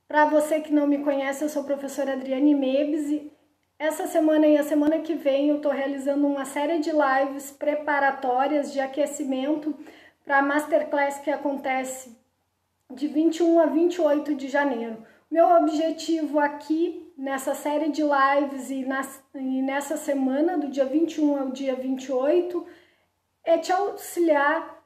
Para você que não me conhece, eu sou a professora Adriane Mebes e essa semana e a semana que vem eu estou realizando uma série de lives preparatórias de aquecimento para a Masterclass que acontece de 21 a 28 de janeiro. Meu objetivo aqui nessa série de lives e nessa semana, do dia 21 ao dia 28, é te auxiliar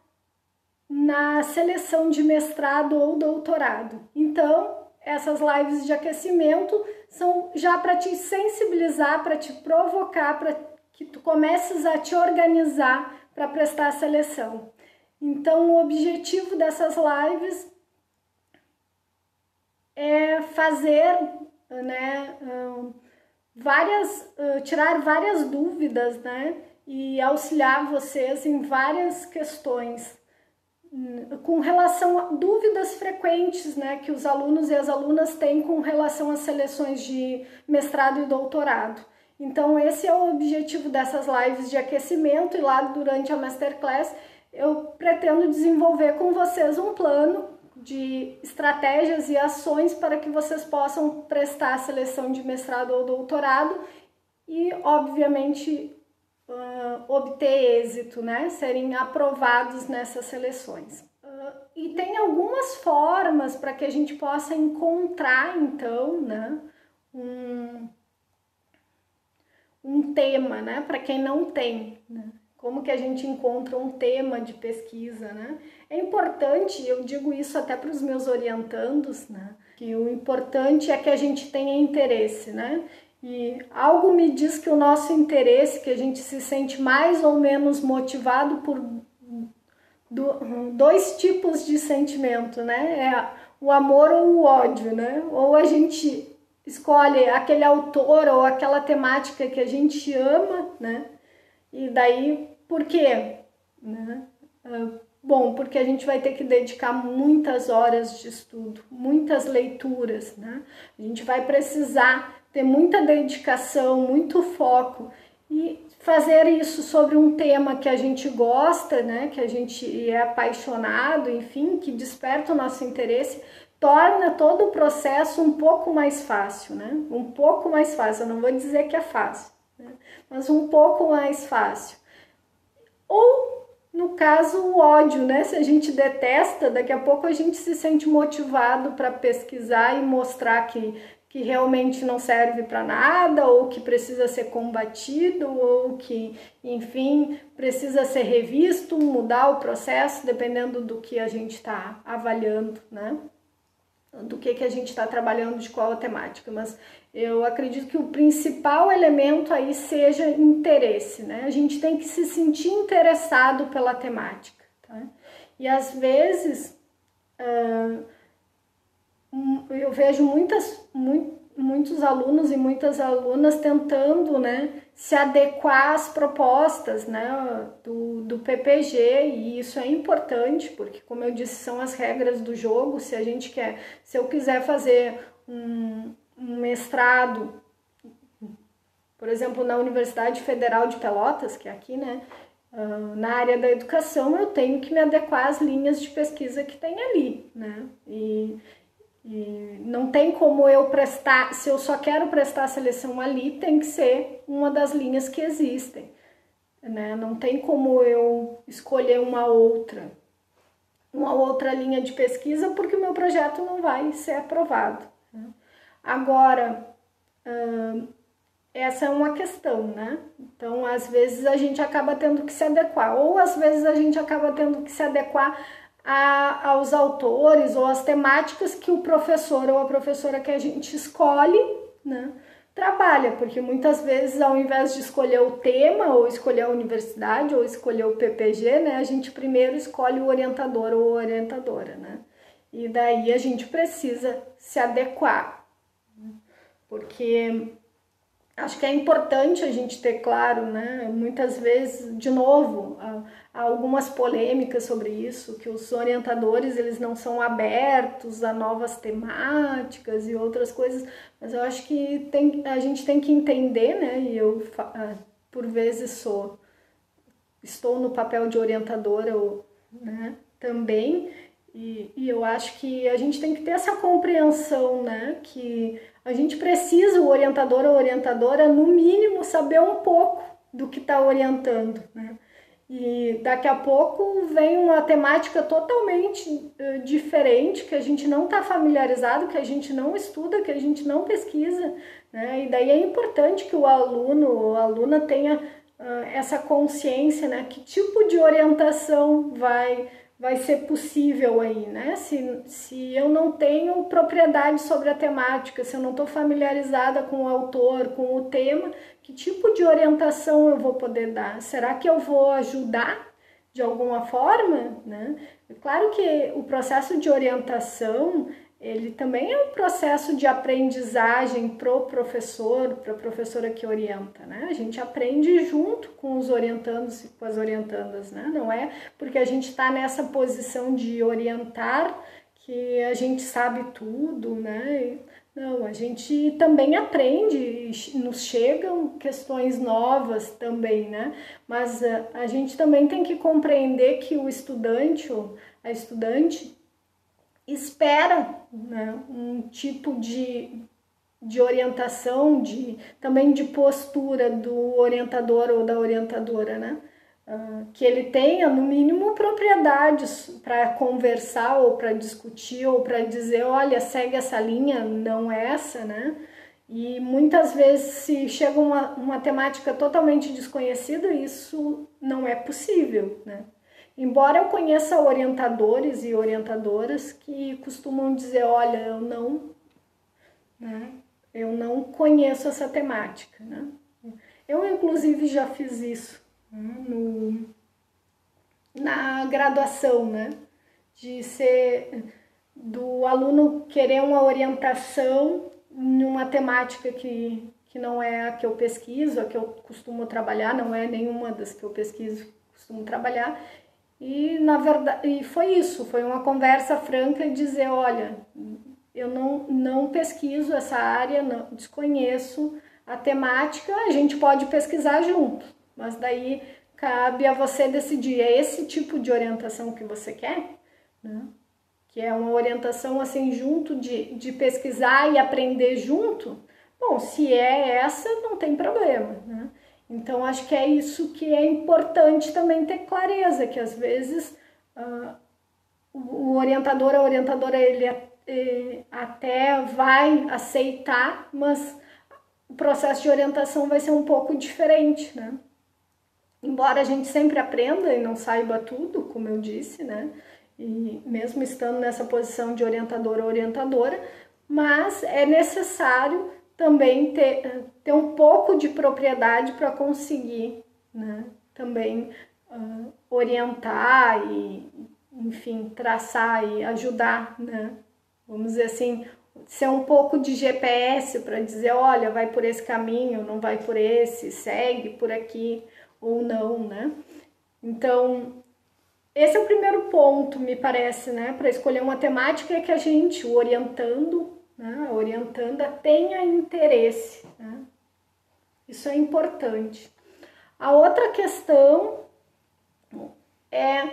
na seleção de mestrado ou doutorado. Então, essas lives de aquecimento são já para te sensibilizar, para te provocar, para que tu comeces a te organizar para prestar a seleção. Então, o objetivo dessas lives é fazer, né, tirar várias dúvidas, né, e auxiliar vocês em várias questões com relação a dúvidas frequentes, né, que os alunos e as alunas têm com relação às seleções de mestrado e doutorado. Então esse é o objetivo dessas lives de aquecimento e lá durante a Masterclass eu pretendo desenvolver com vocês um plano de estratégias e ações para que vocês possam prestar a seleção de mestrado ou doutorado e, obviamente, obter êxito, né? Serem aprovados nessas seleções. E tem algumas formas para que a gente possa encontrar, então, né, um tema, né, para quem não tem, né? Como que a gente encontra um tema de pesquisa, né? É importante, eu digo isso até para os meus orientandos, né? Que o importante é que a gente tenha interesse, né? E algo me diz que o nosso interesse, que a gente se sente mais ou menos motivado por dois tipos de sentimento, né? É o amor ou o ódio, né? Ou a gente escolhe aquele autor ou aquela temática que a gente ama, né? E daí, por quê? Né? Bom, porque a gente vai ter que dedicar muitas horas de estudo, muitas leituras, né? A gente vai precisar ter muita dedicação, muito foco e fazer isso sobre um tema que a gente gosta, né? Que a gente é apaixonado, enfim, que desperta o nosso interesse, torna todo o processo um pouco mais fácil, né? Um pouco mais fácil, eu não vou dizer que é fácil, mas um pouco mais fácil. Ou, no caso, o ódio, né? Se a gente detesta, daqui a pouco a gente se sente motivado para pesquisar e mostrar que realmente não serve para nada, ou que precisa ser combatido, ou que, enfim, precisa ser revisto, mudar o processo, dependendo do que a gente está avaliando, né? Do que a gente está trabalhando, de qual a temática, mas eu acredito que o principal elemento aí seja interesse, né? A gente tem que se sentir interessado pela temática, tá? E às vezes eu vejo muitos alunos e muitas alunas tentando, né, se adequar às propostas, né, do PPG, e isso é importante, porque, como eu disse, são as regras do jogo. Se eu quiser fazer um mestrado, por exemplo, na Universidade Federal de Pelotas, que é aqui, né, na área da educação, eu tenho que me adequar às linhas de pesquisa que tem ali, né, e não tem como eu prestar, se eu só quero prestar a seleção ali, tem que ser uma das linhas que existem, né? Não tem como eu escolher uma outra linha de pesquisa, porque o meu projeto não vai ser aprovado, né? Agora, essa é uma questão, né? Então, às vezes a gente acaba tendo que se adequar, ou às vezes a gente acaba tendo que se adequar aos autores ou às temáticas que o professor ou a professora que a gente escolhe, né, trabalha, porque muitas vezes, ao invés de escolher o tema, ou escolher a universidade, ou escolher o PPG, né, a gente primeiro escolhe o orientador ou orientadora, né, e daí a gente precisa se adequar, porque acho que é importante a gente ter claro, né? Muitas vezes, de novo, há algumas polêmicas sobre isso, que os orientadores eles não são abertos a novas temáticas e outras coisas, mas eu acho que a gente tem que entender, né? E eu, por vezes, estou no papel de orientadora, né? Também, E eu acho que a gente tem que ter essa compreensão, né? Que a gente precisa, o orientador ou orientadora, no mínimo, saber um pouco do que está orientando, né? E daqui a pouco vem uma temática totalmente diferente, que a gente não está familiarizado, que a gente não estuda, que a gente não pesquisa, né? E daí é importante que o aluno ou a aluna tenha essa consciência, né? Que tipo de orientação vai ser possível aí, né? Se eu não tenho propriedade sobre a temática, se eu não estou familiarizada com o autor, com o tema, que tipo de orientação eu vou poder dar? Será que eu vou ajudar de alguma forma, né? É claro que o processo de orientação, ele também é um processo de aprendizagem pro professor, para a professora que orienta, né? A gente aprende junto com os orientandos e com as orientandas, né? Não é porque a gente está nessa posição de orientar que a gente sabe tudo, né? Não, a gente também aprende, nos chegam questões novas também, né? Mas a gente também tem que compreender que o estudante ou a estudante espera, né, um tipo de orientação, também de postura do orientador ou da orientadora, né? Que ele tenha, no mínimo, propriedades para conversar ou para discutir ou para dizer, olha, segue essa linha, não essa, né? E muitas vezes, se chega uma temática totalmente desconhecida, isso não é possível, né? Embora eu conheça orientadores e orientadoras que costumam dizer, olha, eu não conheço essa temática, né? Eu, inclusive, já fiz isso, né, na graduação, né? Do aluno querer uma orientação numa temática que não é a que eu pesquiso, a que eu costumo trabalhar, não é nenhuma das que eu pesquiso, costumo trabalhar. E, na verdade, foi isso, foi uma conversa franca e dizer, olha, eu não pesquiso essa área, não, desconheço a temática, a gente pode pesquisar junto, mas daí cabe a você decidir, é esse tipo de orientação que você quer, né? Que é uma orientação assim junto de pesquisar e aprender junto. Bom, se é essa, não tem problema, né? Então, acho que é isso que é importante também ter clareza, que às vezes o orientador, a orientadora, ele até vai aceitar, mas o processo de orientação vai ser um pouco diferente, né? Embora a gente sempre aprenda e não saiba tudo, como eu disse, né? E mesmo estando nessa posição de orientador ou orientadora, mas é necessário também ter um pouco de propriedade para conseguir, né? Também orientar e, enfim, traçar e ajudar, né? Vamos dizer assim, ser um pouco de GPS para dizer, olha, vai por esse caminho, não vai por esse, segue por aqui ou não, né? Então, esse é o primeiro ponto, me parece, né? Para escolher uma temática é que a gente, o orientando, né, a orientanda, tenha interesse, né? Isso é importante. A outra questão é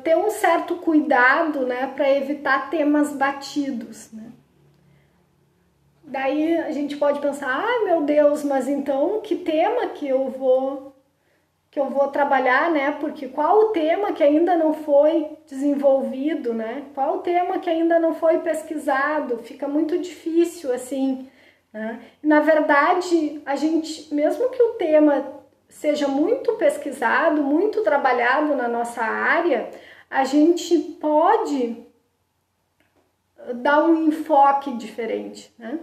ter um certo cuidado, né, para evitar temas batidos, né? Daí a gente pode pensar, ah, meu Deus, mas então que tema que eu vou trabalhar, né? Porque qual o tema que ainda não foi desenvolvido, né? Qual o tema que ainda não foi pesquisado? Fica muito difícil assim, né? Na verdade, a gente, mesmo que o tema seja muito pesquisado, muito trabalhado na nossa área, a gente pode dar um enfoque diferente, né?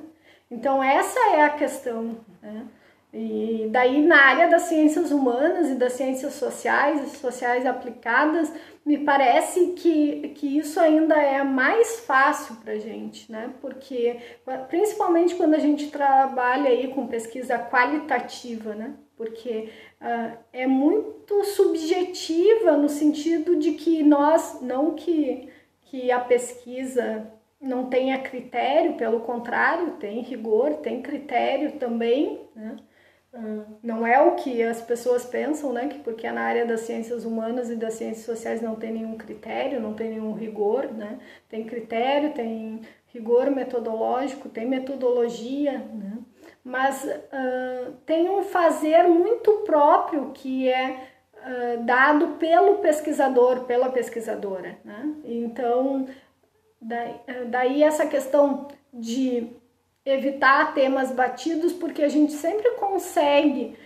Então essa é a questão, né? E daí na área das ciências humanas e das ciências sociais e sociais aplicadas, me parece que isso ainda é mais fácil para gente, né? Porque principalmente quando a gente trabalha aí com pesquisa qualitativa, né? Porque é muito subjetiva no sentido de que nós, não que a pesquisa não tenha critério, pelo contrário, tem rigor, tem critério também, né? Não é o que as pessoas pensam, né? Que porque na área das ciências humanas e das ciências sociais não tem nenhum critério, não tem nenhum rigor, né? Tem critério, tem rigor metodológico, tem metodologia, né? Mas tem um fazer muito próprio que é dado pelo pesquisador, pela pesquisadora, né? Então, daí essa questão de evitar temas batidos, porque a gente sempre consegue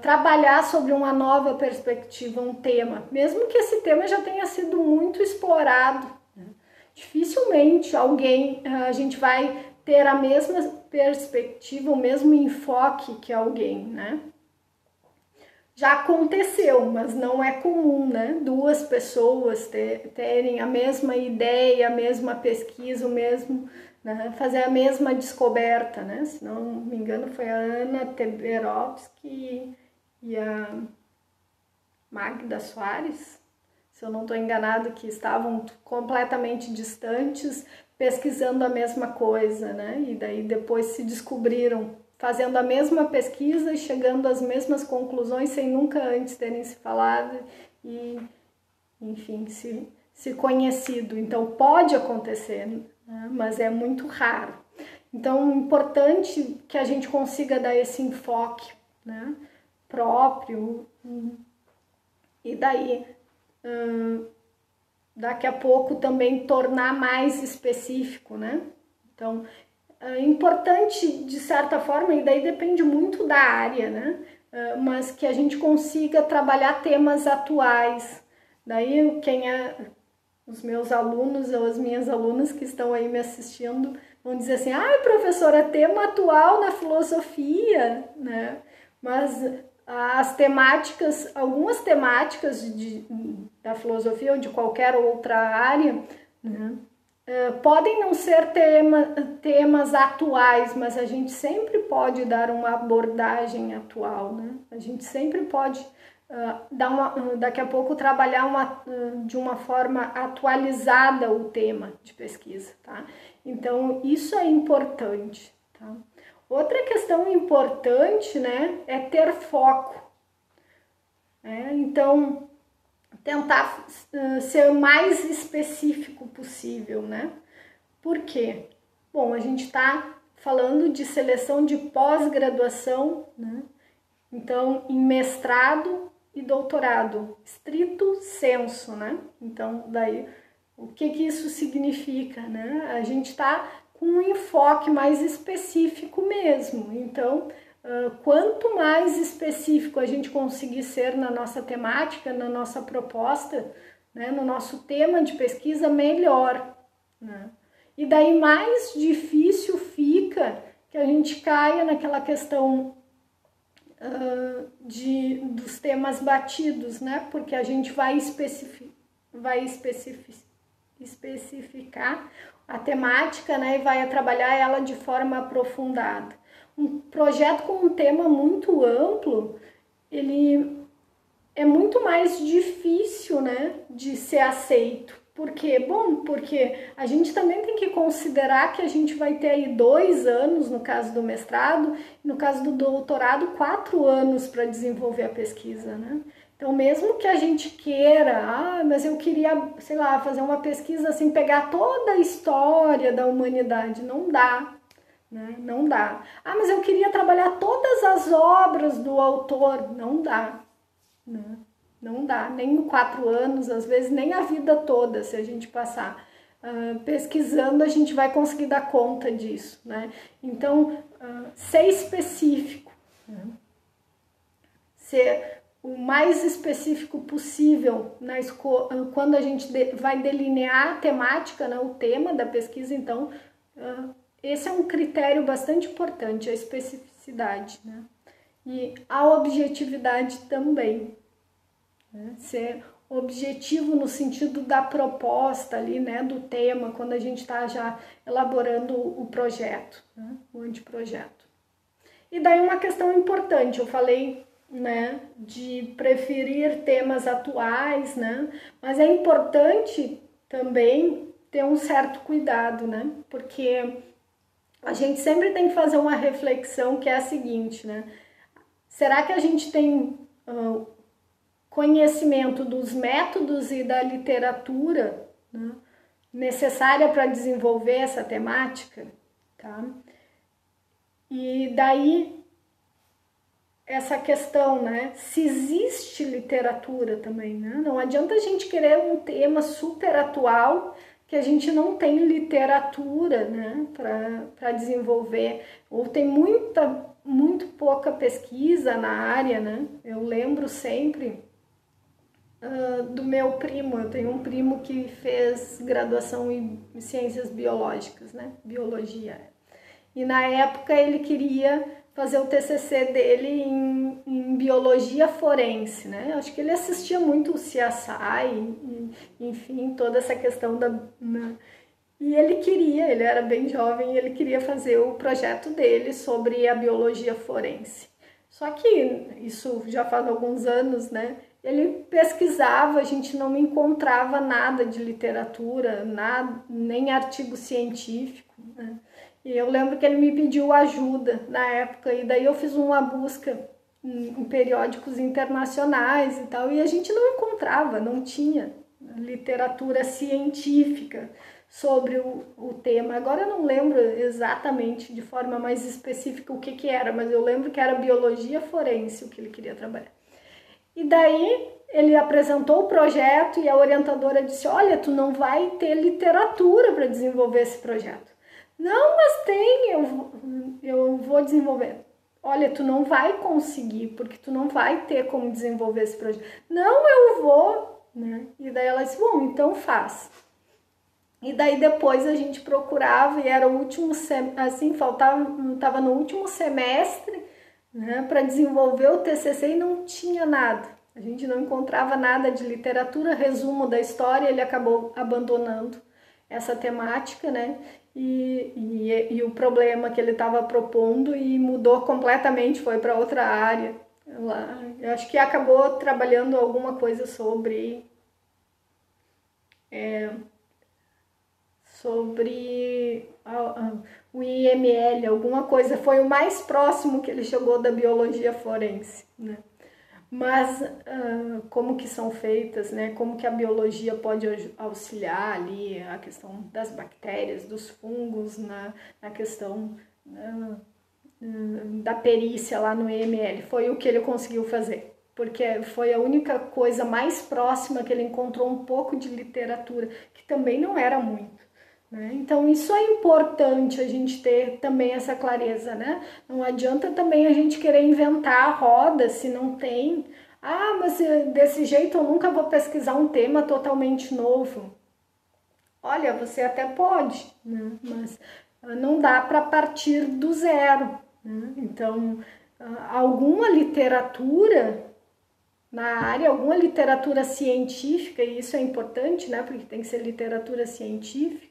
trabalhar sobre uma nova perspectiva, um tema, mesmo que esse tema já tenha sido muito explorado, né? Dificilmente a gente vai ter a mesma perspectiva, o mesmo enfoque que alguém, né? Já aconteceu, mas não é comum, né? Duas pessoas terem a mesma ideia, a mesma pesquisa, o mesmo, né? Fazer a mesma descoberta, né? Se não me engano, foi a Ana Teberovsky e a Magda Soares, se eu não estou enganado, que estavam completamente distantes, pesquisando a mesma coisa, né? E daí depois se descobriram fazendo a mesma pesquisa e chegando às mesmas conclusões sem nunca antes terem se falado e, enfim, se conhecido. Então pode acontecer, né? Mas é muito raro. Então é importante que a gente consiga dar esse enfoque, né, próprio, e daí daqui a pouco também tornar mais específico, né? Então é importante de certa forma, e daí depende muito da área, né? Mas que a gente consiga trabalhar temas atuais. Daí os meus alunos ou as minhas alunas que estão aí me assistindo vão dizer assim: ai, professora, tema atual na filosofia, né? Mas as temáticas, algumas temáticas da filosofia ou de qualquer outra área, né, podem não ser temas atuais, mas a gente sempre pode dar uma abordagem atual, né? A gente sempre pode daqui a pouco trabalhar de uma forma atualizada o tema de pesquisa, tá? Então isso é importante, tá? Outra questão importante, né, é ter foco, né? Então tentar ser o mais específico possível, né? Por quê? Bom, a gente está falando de seleção de pós-graduação, né? Então, em mestrado e doutorado, estrito sensu, né? Então, daí, o que isso significa, né? A gente está com um enfoque mais específico mesmo. Então, quanto mais específico a gente conseguir ser na nossa temática, na nossa proposta, né, no nosso tema de pesquisa, melhor, né? E daí mais difícil fica que a gente caia naquela questão dos temas batidos, né? Porque a gente vai especificar a temática, né? E vai trabalhar ela de forma aprofundada. Um projeto com um tema muito amplo, ele é muito mais difícil, né, de ser aceito. Por quê? Bom, porque a gente também tem que considerar que a gente vai ter aí 2 anos, no caso do mestrado, no caso do doutorado, 4 anos para desenvolver a pesquisa, né? Então, mesmo que a gente queira, mas eu queria, sei lá, fazer uma pesquisa assim, pegar toda a história da humanidade, não dá, né? Não dá. Mas eu queria trabalhar todas as obras do autor, não dá, né? Não dá, nem 4 anos, às vezes nem a vida toda, se a gente passar pesquisando, a gente vai conseguir dar conta disso, né? Então, ser específico, né? Ser o mais específico possível quando a gente vai delinear a temática, né, o tema da pesquisa. Então, esse é um critério bastante importante, a especificidade, né? E a objetividade também, né? Ser objetivo no sentido da proposta ali, né, do tema, quando a gente está já elaborando o projeto, né, o anteprojeto. E daí uma questão importante, eu falei, né, de preferir temas atuais, né, mas é importante também ter um certo cuidado, né, porque a gente sempre tem que fazer uma reflexão que é a seguinte, né, Será que a gente tem conhecimento dos métodos e da literatura, né, necessária para desenvolver essa temática? Tá? E daí, essa questão, né? Se existe literatura também, né? Não adianta a gente querer um tema super atual que a gente não tem literatura, né? Para desenvolver, ou tem muito pouca pesquisa na área, né? Eu lembro sempre do meu primo. Eu tenho um primo que fez graduação em ciências biológicas, né? Biologia. E na época ele queria fazer o TCC dele em biologia forense, né? Acho que ele assistia muito o CSI, enfim, toda essa questão E ele era bem jovem, e ele queria fazer o projeto dele sobre a biologia forense. Só que isso já faz alguns anos, né? Ele pesquisava, a gente não encontrava nada de literatura, nada, nem artigo científico, né? E eu lembro que ele me pediu ajuda na época, e daí eu fiz uma busca em periódicos internacionais e tal, e a gente não encontrava, não tinha literatura científica sobre o tema. Agora eu não lembro exatamente, de forma mais específica, o que era, mas eu lembro que era biologia forense o que ele queria trabalhar. E daí ele apresentou o projeto e a orientadora disse: olha, tu não vai ter literatura para desenvolver esse projeto. Não, mas tem, eu vou desenvolver. Olha, tu não vai conseguir, porque tu não vai ter como desenvolver esse projeto. Não, eu vou, né? E daí ela disse: bom, então faz. E daí depois a gente procurava, e era o último, assim, estava no último semestre, né, para desenvolver o TCC, e não tinha nada. A gente não encontrava nada de literatura. Resumo da história, ele acabou abandonando essa temática, né? E o problema que ele estava propondo, e mudou completamente, foi para outra área. Eu acho que acabou trabalhando alguma coisa sobre o IML, alguma coisa. Foi o mais próximo que ele chegou da biologia forense, né? Mas como que são feitas, né? Como que a biologia pode auxiliar ali a questão das bactérias, dos fungos, na questão da perícia lá no EML. Foi o que ele conseguiu fazer, porque foi a única coisa mais próxima que ele encontrou um pouco de literatura, que também não era muito. Então isso é importante, a gente ter também essa clareza, né? Não adianta também a gente querer inventar a roda se não tem. Ah, mas desse jeito eu nunca vou pesquisar um tema totalmente novo. Olha, você até pode, né? Mas não dá para partir do zero, né? Então, alguma literatura na área, alguma literatura científica, e isso é importante, né? Porque tem que ser literatura científica.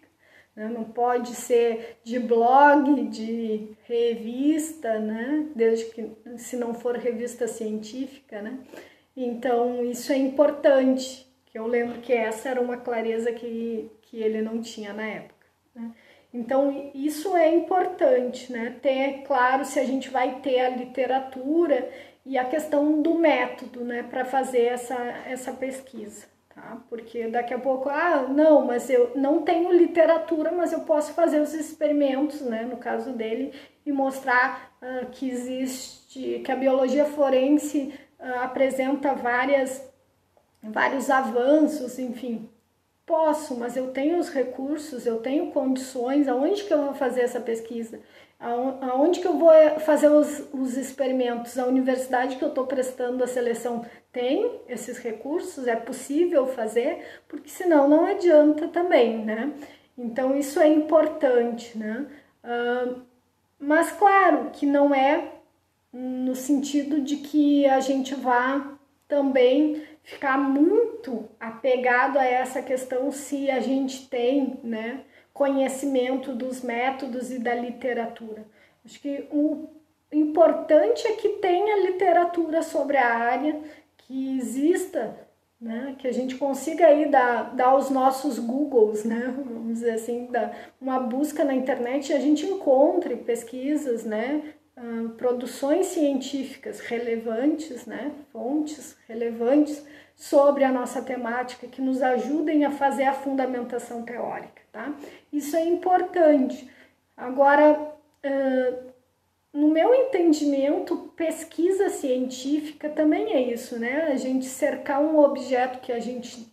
Não pode ser de blog, de revista, né? Desde que, se não for revista científica, né? Então, isso é importante, que eu lembro que essa era uma clareza que ele não tinha na época, né? Então, isso é importante, né? Ter claro se a gente vai ter a literatura e a questão do método, né? Para fazer essa pesquisa. Tá? Porque daqui a pouco, não, mas eu não tenho literatura, mas eu posso fazer os experimentos, né, no caso dele, e mostrar que existe, que a biologia forense apresenta vários avanços, enfim. Posso, mas eu tenho os recursos, eu tenho condições. Aonde que eu vou fazer essa pesquisa? Aonde que eu vou fazer os experimentos? A universidade que eu estou prestando a seleção tem esses recursos? É possível fazer? Porque senão não adianta também, né? Então isso é importante, né? Mas claro que não é no sentido de que a gente vá também ficar muito apegado a essa questão se a gente tem, né, conhecimento dos métodos e da literatura. Acho que o importante é que tenha literatura sobre a área, que exista, né, que a gente consiga aí dar os nossos Googles, né, vamos dizer assim, dar uma busca na internet e a gente encontre pesquisas, né, produções científicas relevantes, né, fontes relevantes sobre a nossa temática que nos ajudem a fazer a fundamentação teórica, tá? Isso é importante. Agora, no meu entendimento, pesquisa científica também é isso, né? A gente cercar um objeto que a gente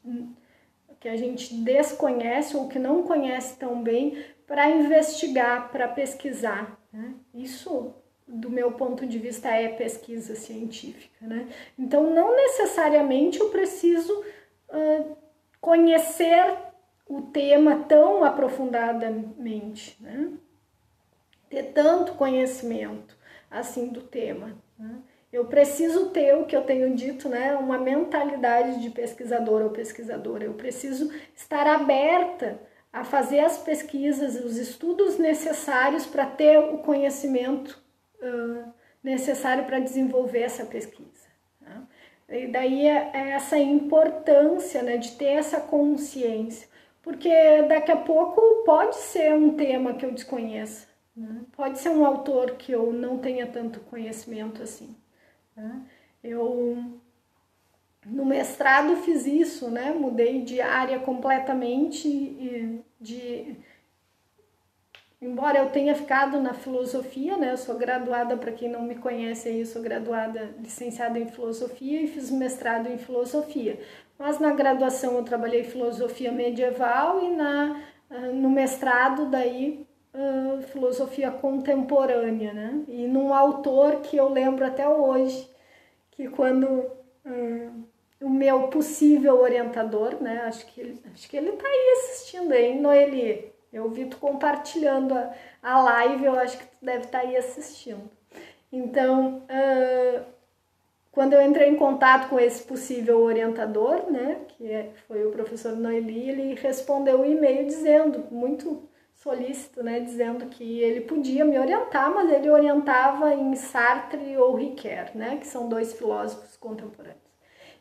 desconhece ou que não conhece tão bem para investigar, para pesquisar, né? Isso, do meu ponto de vista, é pesquisa científica, né? Então, não necessariamente eu preciso conhecer o tema tão aprofundadamente, né? Ter tanto conhecimento assim do tema, né? Eu preciso ter o que eu tenho dito, né? Uma mentalidade de pesquisador ou pesquisadora. Eu preciso estar aberta a fazer as pesquisas, os estudos necessários para ter o conhecimento necessário para desenvolver essa pesquisa, né? E daí é essa importância, né, de ter essa consciência, porque daqui a pouco pode ser um tema que eu desconheça, né? Pode ser um autor que eu não tenha tanto conhecimento assim, né? Eu no mestrado fiz isso, né? Mudei de área completamente, embora eu tenha ficado na filosofia, né? Eu sou graduada, para quem não me conhece aí, eu sou graduada, licenciada em filosofia e fiz mestrado em filosofia. Mas na graduação eu trabalhei filosofia medieval e no mestrado daí filosofia contemporânea, né? E num autor que eu lembro até hoje, que quando o meu possível orientador, né? Acho que ele tá aí assistindo aí, Noeli. Eu vi tu compartilhando a live, eu acho que tu deve estar aí assistindo. Então, quando eu entrei em contato com esse possível orientador, né, foi o professor Noeli, ele respondeu o e-mail dizendo, muito solícito, né, dizendo que ele podia me orientar, mas ele orientava em Sartre ou Ricoeur, né, que são dois filósofos contemporâneos.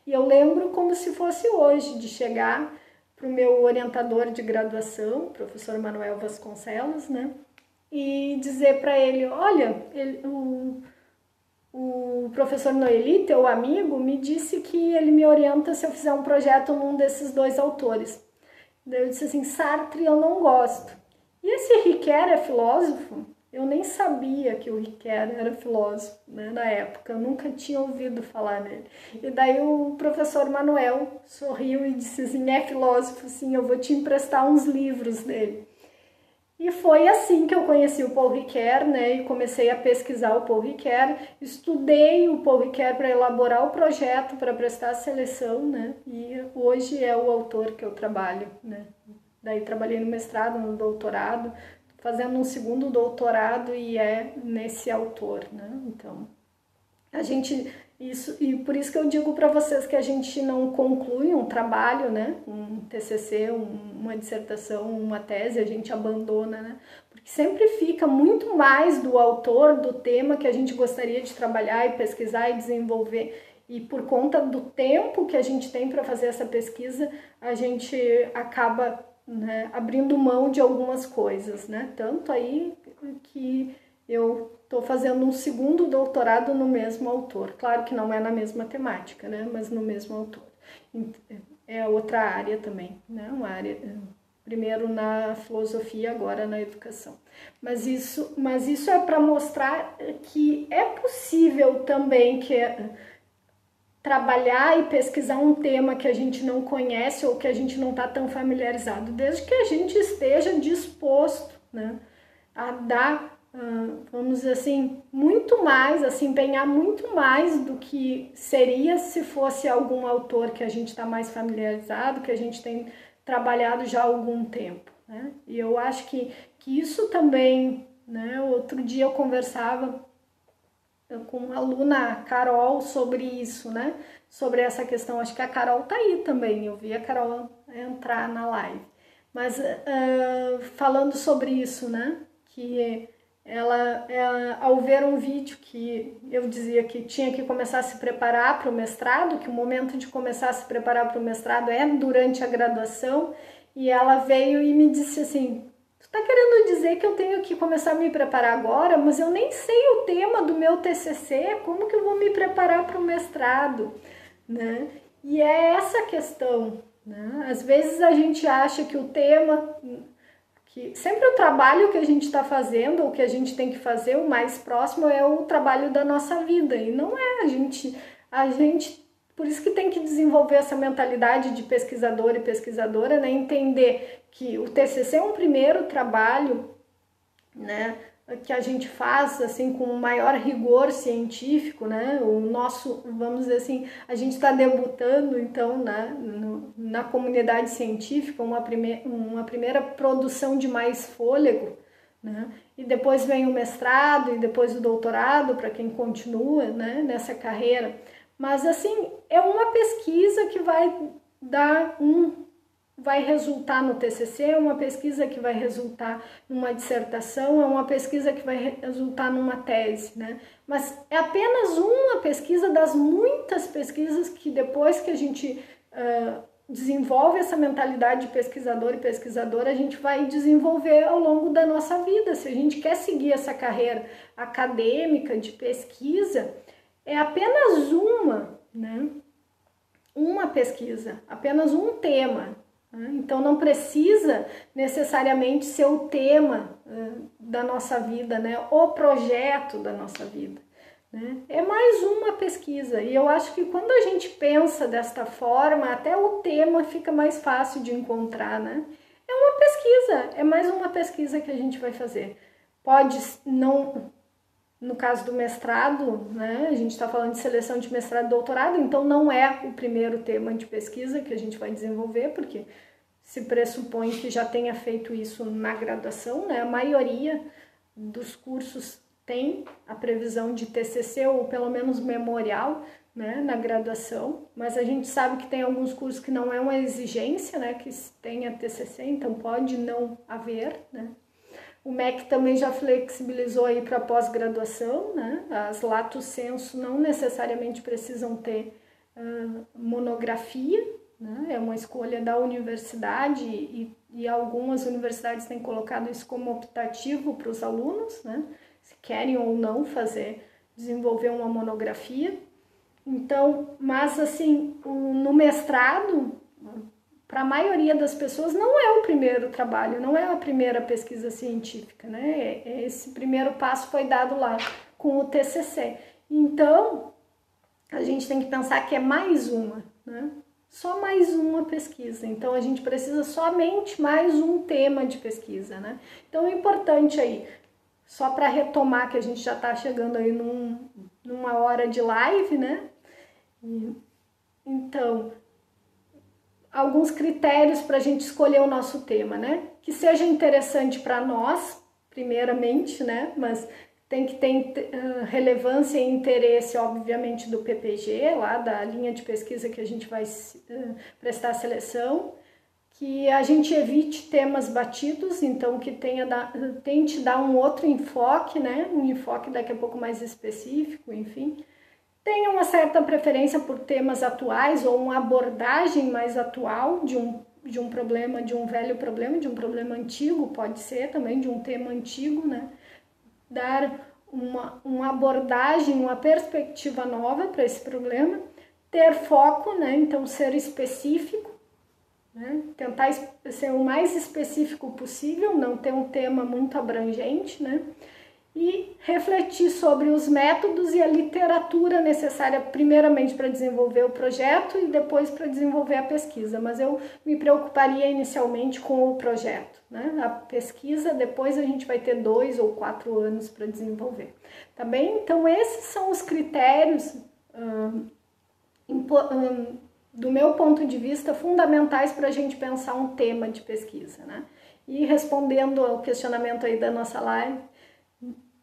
E eu lembro como se fosse hoje, de chegar para o meu orientador de graduação, professor Manuel Vasconcelos, né, e dizer para ele, olha, o professor Noeli, teu amigo, me disse que ele me orienta se eu fizer um projeto num desses dois autores. Daí eu disse assim, Sartre eu não gosto. E esse Ricoeur é filósofo? Eu nem sabia que o Ricoeur era filósofo, né, na época, eu nunca tinha ouvido falar nele. E daí o professor Manuel sorriu e disse assim, é filósofo, sim, eu vou te emprestar uns livros dele. E foi assim que eu conheci o Paul Ricoeur, né, e comecei a pesquisar o Paul Ricoeur, estudei o Paul Ricoeur para elaborar o projeto, para prestar a seleção, né, e hoje é o autor que eu trabalho, né. Daí trabalhei no mestrado, no doutorado, fazendo um segundo doutorado e é nesse autor, né? Então, e por isso que eu digo para vocês que a gente não conclui um trabalho, né? Um TCC, uma dissertação, uma tese, a gente abandona, né? Porque sempre fica muito mais do autor, do tema que a gente gostaria de trabalhar e pesquisar e desenvolver. E por conta do tempo que a gente tem para fazer essa pesquisa, a gente acaba, né, abrindo mão de algumas coisas, né? Tanto aí que eu estou fazendo um segundo doutorado no mesmo autor. Claro que não é na mesma temática, né? Mas no mesmo autor. É outra área também, né? Uma área, primeiro na filosofia, agora na educação. Mas isso é para mostrar que é possível também trabalhar e pesquisar um tema que a gente não conhece ou que a gente não está tão familiarizado, desde que a gente esteja disposto, né, a dar, vamos dizer assim, muito mais, a se empenhar muito mais do que seria se fosse algum autor que a gente está mais familiarizado, que a gente tem trabalhado já há algum tempo, né? E eu acho que isso também, né, outro dia eu conversava com uma aluna, Carol, sobre isso, né? Sobre essa questão, acho que a Carol tá aí também, eu vi a Carol entrar na live. Mas falando sobre isso, né? Que ela, ao ver um vídeo que eu dizia que tinha que começar a se preparar para o mestrado, que o momento de começar a se preparar para o mestrado é durante a graduação, e ela veio e me disse assim, Tu tá querendo dizer que eu tenho que começar a me preparar agora, mas eu nem sei o tema do meu TCC, como que eu vou me preparar para o mestrado, né? E é essa a questão, né? Às vezes a gente acha que o tema, que sempre o trabalho que a gente está fazendo, ou que a gente tem que fazer, o mais próximo é o trabalho da nossa vida, e não é a gente, por isso que tem que desenvolver essa mentalidade de pesquisador e pesquisadora, né? Entender que o TCC é um primeiro trabalho, né, que a gente faz assim com o maior rigor científico, né? O nosso, vamos dizer assim, a gente está debutando então, né, na comunidade científica, uma primeira produção de mais fôlego, né? E depois vem o mestrado e depois o doutorado para quem continua, né, nessa carreira. Mas assim, é uma pesquisa que vai resultar no TCC, é uma pesquisa que vai resultar numa dissertação, é uma pesquisa que vai resultar numa tese, né? Mas é apenas uma pesquisa das muitas pesquisas que depois que a gente desenvolve essa mentalidade de pesquisador e pesquisadora, a gente vai desenvolver ao longo da nossa vida. Se a gente quer seguir essa carreira acadêmica de pesquisa, é apenas né? Uma pesquisa, apenas um tema. Então não precisa necessariamente ser o tema da nossa vida, né? O projeto da nossa vida, né? É mais uma pesquisa, e eu acho que quando a gente pensa desta forma, até o tema fica mais fácil de encontrar, né? É uma pesquisa, é mais uma pesquisa que a gente vai fazer. Pode não, no caso do mestrado, né? A gente está falando de seleção de mestrado e doutorado, então não é o primeiro tema de pesquisa que a gente vai desenvolver, porque se pressupõe que já tenha feito isso na graduação, né? A maioria dos cursos tem a previsão de TCC ou pelo menos memorial, né, na graduação, mas a gente sabe que tem alguns cursos que não é uma exigência, né, que tenha TCC, então pode não haver, né? O MEC também já flexibilizou aí para pós-graduação, né? As lato sensu não necessariamente precisam ter monografia, né? É uma escolha da universidade e algumas universidades têm colocado isso como optativo para os alunos, né? Se querem ou não desenvolver uma monografia. Então, mas assim, no mestrado, para a maioria das pessoas não é o primeiro trabalho, não é a primeira pesquisa científica, né? Esse primeiro passo foi dado lá com o TCC. Então, a gente tem que pensar que é mais uma, né? Só mais uma pesquisa. Então, a gente precisa somente mais um tema de pesquisa, né? Então, é importante aí, só para retomar que a gente já está chegando aí numa hora de live, né? Então, alguns critérios para a gente escolher o nosso tema, né? Que seja interessante para nós, primeiramente, né? Mas tem que ter relevância e interesse, obviamente, do PPG, lá da linha de pesquisa que a gente vai prestar a seleção, que a gente evite temas batidos, então que tente dar um outro enfoque, né? Um enfoque daqui a pouco mais específico, enfim. Tenha uma certa preferência por temas atuais ou uma abordagem mais atual de um problema, de um velho problema, de um problema antigo, pode ser também de um tema antigo, né? Dar uma abordagem, uma perspectiva nova para esse problema, ter foco, né? Então ser específico, né? Tentar ser o mais específico possível, não ter um tema muito abrangente, né? E refletir sobre os métodos e a literatura necessária primeiramente para desenvolver o projeto e depois para desenvolver a pesquisa, mas eu me preocuparia inicialmente com o projeto, né? A pesquisa depois a gente vai ter 2 ou 4 anos para desenvolver, tá bem? Então esses são os critérios do meu ponto de vista fundamentais para a gente pensar um tema de pesquisa, né? E respondendo ao questionamento aí da nossa live,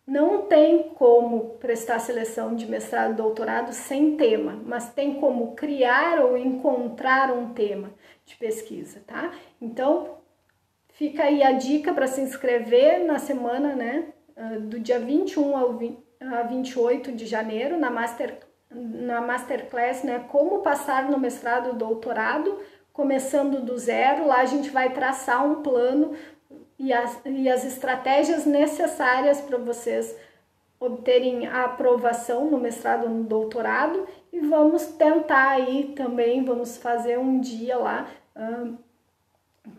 não tem como prestar seleção de mestrado e doutorado sem tema, mas tem como criar ou encontrar um tema de pesquisa, tá? Então, fica aí a dica para se inscrever na semana, né, do dia 21 a 28 de janeiro, na Masterclass, né, como passar no mestrado e doutorado, começando do zero. Lá a gente vai traçar um plano e as estratégias necessárias para vocês obterem a aprovação no mestrado ou no doutorado, e vamos tentar aí também, vamos fazer um dia lá,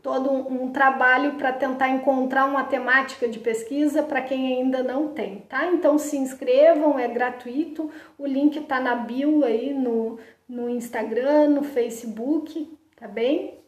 todo um trabalho para tentar encontrar uma temática de pesquisa para quem ainda não tem, tá? Então se inscrevam, é gratuito, o link tá na bio aí no Instagram, no Facebook, tá bem?